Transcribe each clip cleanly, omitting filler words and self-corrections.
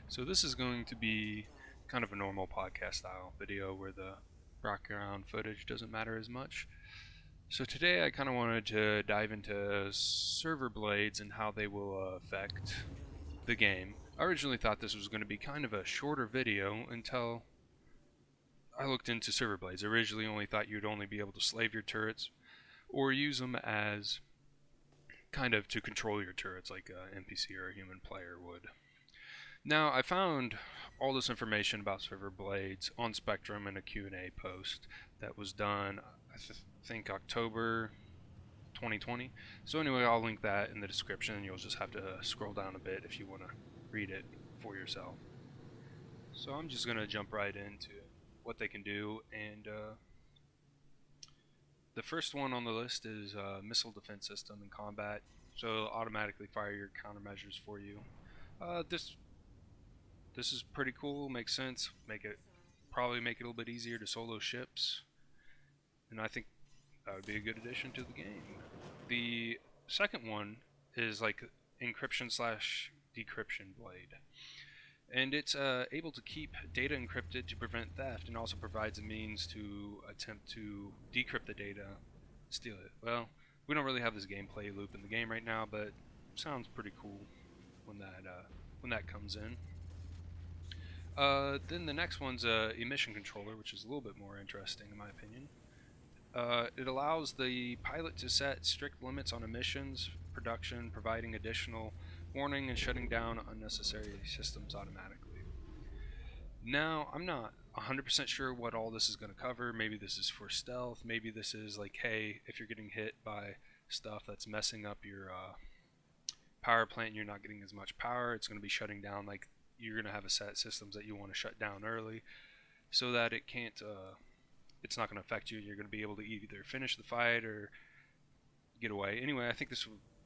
So this is going to be kind of a normal podcast style video where the background footage doesn't matter as much. So today I kind of wanted to dive into server blades and how they will affect the game. I originally thought this was going to be kind of a shorter video until I looked into server blades. I originally only thought you'd only be able to slave your turrets or use them as kind of to control your turrets like an NPC or a human player would. Now, I found all this information about server blades on Spectrum in a Q&A post that was done, I think, October 2020. So anyway, I'll link that in the description, and you'll just have to scroll down a bit if you want to read it for yourself. So I'm just going to jump right into what they can do, and the first one on the list is missile defense system in combat. So it'll automatically fire your countermeasures for you. This is pretty cool. Makes sense. Probably make it a little bit easier to solo ships, and I think that would be a good addition to the game. The second one is like encryption slash decryption blade, and it's able to keep data encrypted to prevent theft, and also provides a means to attempt to decrypt the data, steal it. Well, we don't really have this gameplay loop in the game right now, but sounds pretty cool when that comes in. Then the next one's Emission Controller, which is a little bit more interesting in my opinion. It allows the pilot to set strict limits on emissions production, providing additional warning and shutting down unnecessary systems automatically. Now, I'm not 100% sure what all this is going to cover. Maybe this is for stealth. Maybe this is like, hey, if you're getting hit by stuff that's messing up your power plant and you're not getting as much power, it's going to be shutting down. Like, you're going to have a set of systems that you want to shut down early so that it's not going to affect you. You're going to be able to either finish the fight or get away. Anyway, I think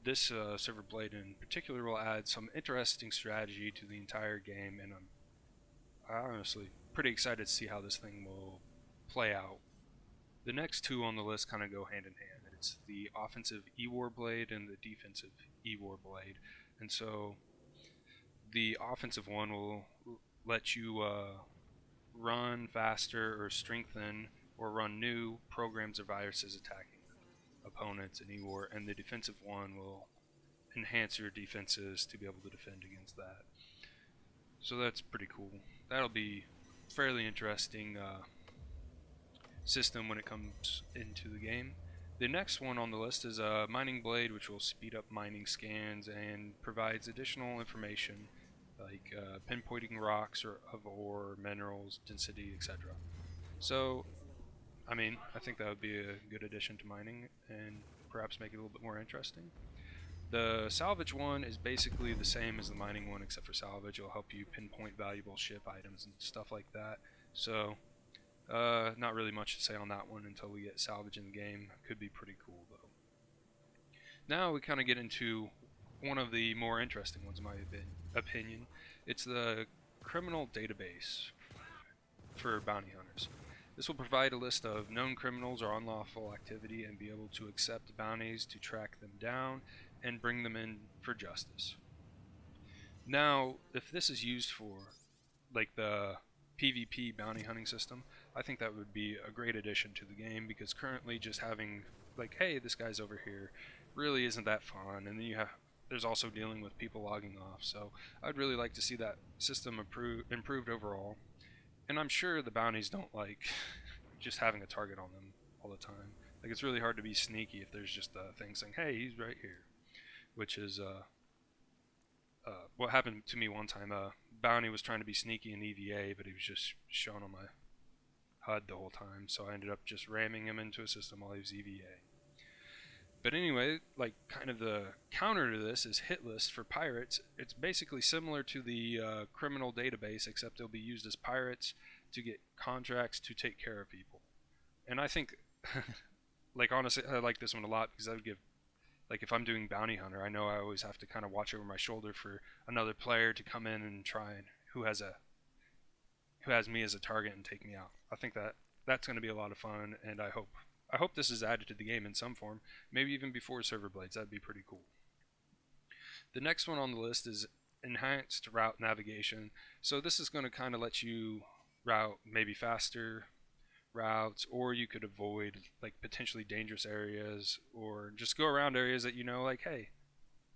this server blade in particular will add some interesting strategy to the entire game, and I'm honestly pretty excited to see how this thing will play out. The next two on the list kind of go hand in hand. It's the offensive E-War blade and the defensive E-War blade. And so the offensive one will let you run faster or strengthen or run new programs or viruses attacking opponents in E-War, and the defensive one will enhance your defenses to be able to defend against that. So that's pretty cool. That'll be fairly interesting system when it comes into the game. The next one on the list is a mining blade, which will speed up mining scans and provides additional information like pinpointing rocks or of ore, minerals, density, etc. So, I think that would be a good addition to mining and perhaps make it a little bit more interesting. The salvage one is basically the same as the mining one, except for salvage. It'll help you pinpoint valuable ship items and stuff like that. So, not really much to say on that one until we get salvage in the game. Could be pretty cool, though. Now we kind of get into one of the more interesting ones, in my opinion. It's the criminal database for bounty hunters. This will provide a list of known criminals or unlawful activity and be able to accept bounties to track them down and bring them in for justice. Now, if this is used for like the PvP bounty hunting system, I think that would be a great addition to the game, because currently just having like, hey, this guy's over here really isn't that fun, and then there's also dealing with people logging off. So I'd really like to see that system improved overall. And I'm sure the bounties don't like just having a target on them all the time. Like, it's really hard to be sneaky if there's just a thing saying, hey, he's right here. Which is what happened to me one time. Bounty was trying to be sneaky in EVA, but he was just shown on my HUD the whole time. So I ended up just ramming him into a system while he was EVA. But anyway, like, kind of the counter to this is hit list for pirates. It's basically similar to the criminal database, except they'll be used as pirates to get contracts to take care of people. And I think, like, honestly, I like this one a lot, because I would give, like, if I'm doing bounty hunter, I know I always have to kind of watch over my shoulder for another player to come in and try and who has me as a target and take me out. I think that's going to be a lot of fun, and I hope this is added to the game in some form, maybe even before server blades. That'd be pretty cool. The next one on the list is enhanced route navigation. So this is going to kind of let you route maybe faster routes, or you could avoid like potentially dangerous areas, or just go around areas that you know, like, hey,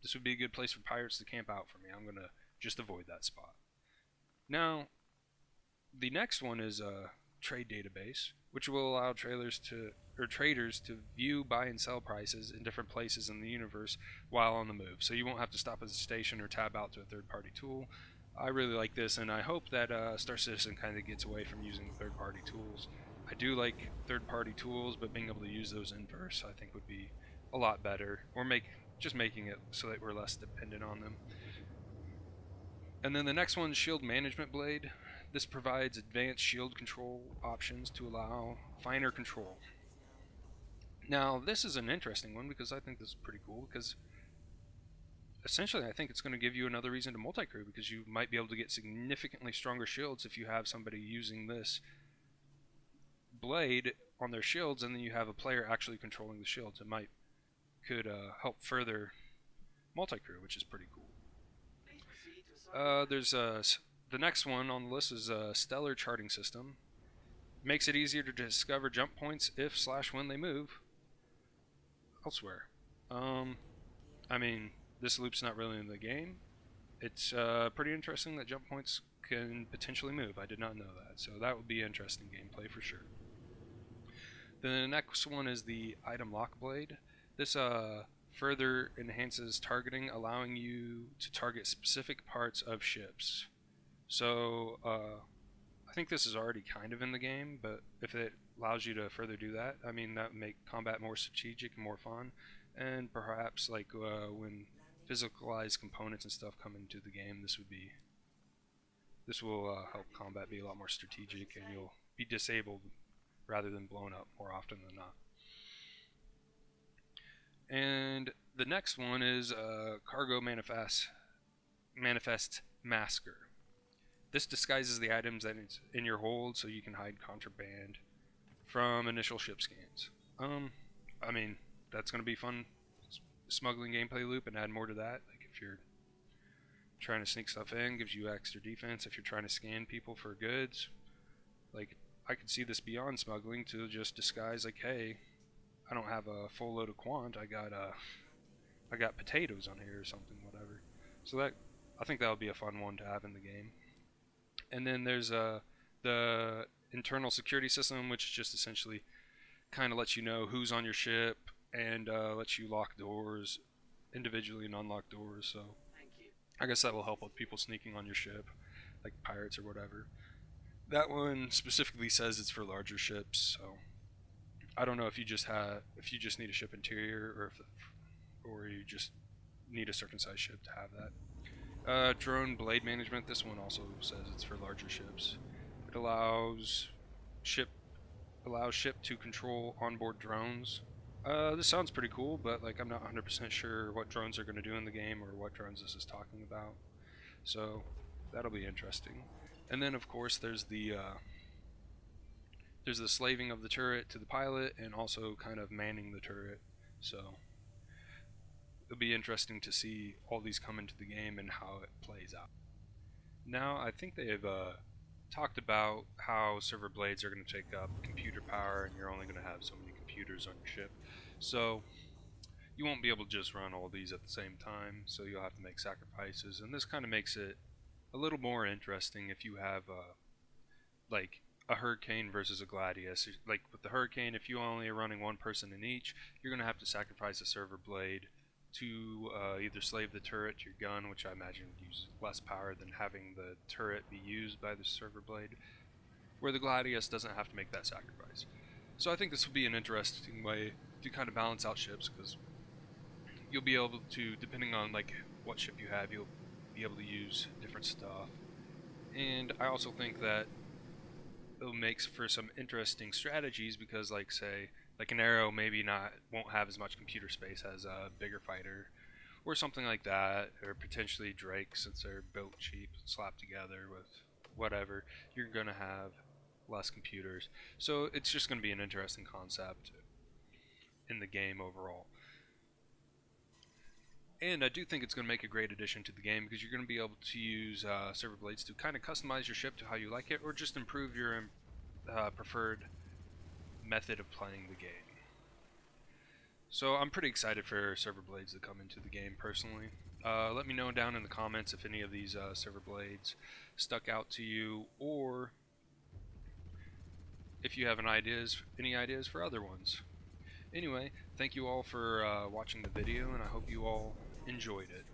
this would be a good place for pirates to camp out for me. I'm going to just avoid that spot. Now, the next one is a trade database, which will allow traders to view, buy, and sell prices in different places in the universe while on the move. So you won't have to stop at the station or tab out to a third-party tool. I really like this, and I hope that Star Citizen kind of gets away from using third-party tools. I do like third-party tools, but being able to use those in verse, I think, would be a lot better, or making it so that we're less dependent on them. And then the next one is Shield Management Blade. This provides advanced shield control options to allow finer control. Now, this is an interesting one because I think this is pretty cool, because essentially I think it's going to give you another reason to multi-crew, because you might be able to get significantly stronger shields if you have somebody using this blade on their shields, and then you have a player actually controlling the shields. It could help further multi-crew, which is pretty cool. The next one on the list is a stellar charting system. Makes it easier to discover jump points if/when they move elsewhere. I mean, this loop's not really in the game. It's pretty interesting that jump points can potentially move. I did not know that, so that would be interesting gameplay for sure. Then the next one is the item lock blade. This further enhances targeting, allowing you to target specific parts of ships. So I think this is already kind of in the game, but if it allows you to further do that, I mean, that would make combat more strategic and more fun. And perhaps like when physicalized components and stuff come into the game, this will help combat be a lot more strategic, and you'll be disabled rather than blown up more often than not. And the next one is Cargo Manifest Masker. This disguises the items that is in your hold, so you can hide contraband from initial ship scans. I mean, that's going to be fun smuggling gameplay loop, and add more to that. Like if you're trying to sneak stuff in, gives you extra defense. If you're trying to scan people for goods, like I could see this beyond smuggling to just disguise like, hey, I don't have a full load of quant. I got potatoes on here or something, whatever. So I think that would be a fun one to have in the game. And then there's the internal security system, which just essentially kind of lets you know who's on your ship, and lets you lock doors individually and unlock doors. So I guess that will help with people sneaking on your ship, like pirates or whatever. That one specifically says it's for larger ships, so I don't know if you just need a ship interior, or you just need a certain size ship to have that. Drone blade management. This one also says it's for larger ships. It allows ship to control onboard drones. This sounds pretty cool, but like I'm not 100% sure what drones are going to do in the game, or what drones this is talking about. So that'll be interesting. And then of course there's the slaving of the turret to the pilot, and also kind of manning the turret. So it'll be interesting to see all these come into the game and how it plays out. Now I think they've talked about how server blades are going to take up computer power, and you're only going to have so many computers on your ship. So you won't be able to just run all these at the same time, so you'll have to make sacrifices, and this kind of makes it a little more interesting if you have like a Hurricane versus a Gladius. Like with the Hurricane, if you only are running one person in each, you're going to have to sacrifice a server blade to either slave the turret to your gun, which I imagine would use less power than having the turret be used by the server blade, where the Gladius doesn't have to make that sacrifice. So I think this will be an interesting way to kind of balance out ships, because you'll be able to, depending on like what ship you have, you'll be able to use different stuff. And I also think that it'll make for some interesting strategies, because like say like an arrow won't have as much computer space as a bigger fighter or something like that, or potentially Drake, since they're built cheap and slapped together with whatever, you're gonna have less computers. So it's just gonna be an interesting concept in the game overall. And I do think it's going to make a great addition to the game because you're going to be able to use server blades to kind of customize your ship to how you like it, or just improve your preferred method of playing the game. So I'm pretty excited for server blades to come into the game personally. Let me know down in the comments if any of these server blades stuck out to you, or if you have any ideas for other ones. Anyway, thank you all for watching the video, and I hope you all enjoyed it.